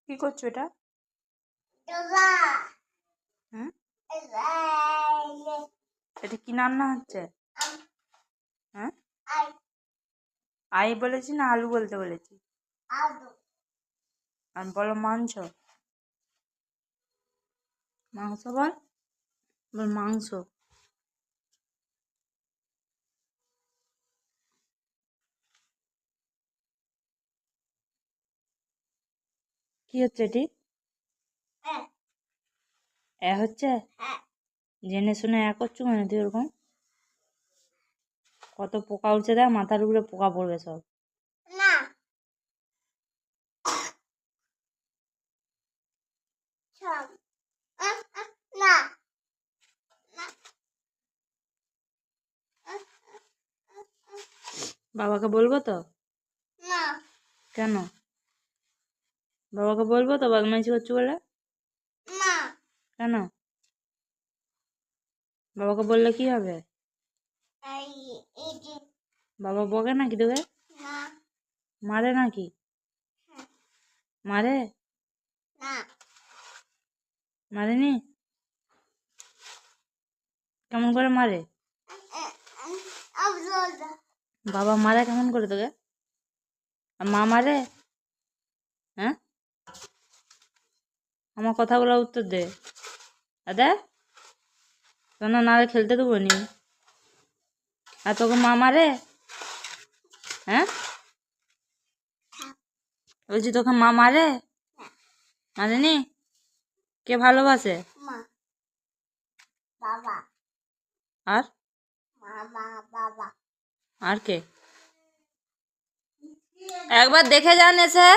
কি করছো এটা? হুম, এটা কি রান্না হচ্ছে? হ্যাঁ, আই বলেছি না আলু বলতে বলেছি? আর বলো মাংস। মাংস বল, বল মাংস। কি হচ্ছে এটি? এ হচ্ছে? জেনে শুনে করছো কেন তুই ওরকম? কত পোকা উঠছে দেখ, মাথার উপরে পোকা পড়বে সব। বাবাকে বলবো তো? কেন? বাবাকে বলবো তো বদমাইশি করছো বলে? কেন? বাবাকে বললে কি হবে? বাবা বকে নাকি তোকে? মারে নাকি? মারে? মারেনি? কেমন করে মারে? বাবা মারে কেমন করে তোকে? আর মা মারে? হ্যাঁ, আমার কথাগুলো উত্তর দে দাদা। কেন নারে খেলতে দেবো নি? আর তোকে মা মারে? হ্যাঁ, বলছি তোকে মা মারে? মারেনি? কে ভালোবাসে? আর আর কে? একবার দেখে যান এসে।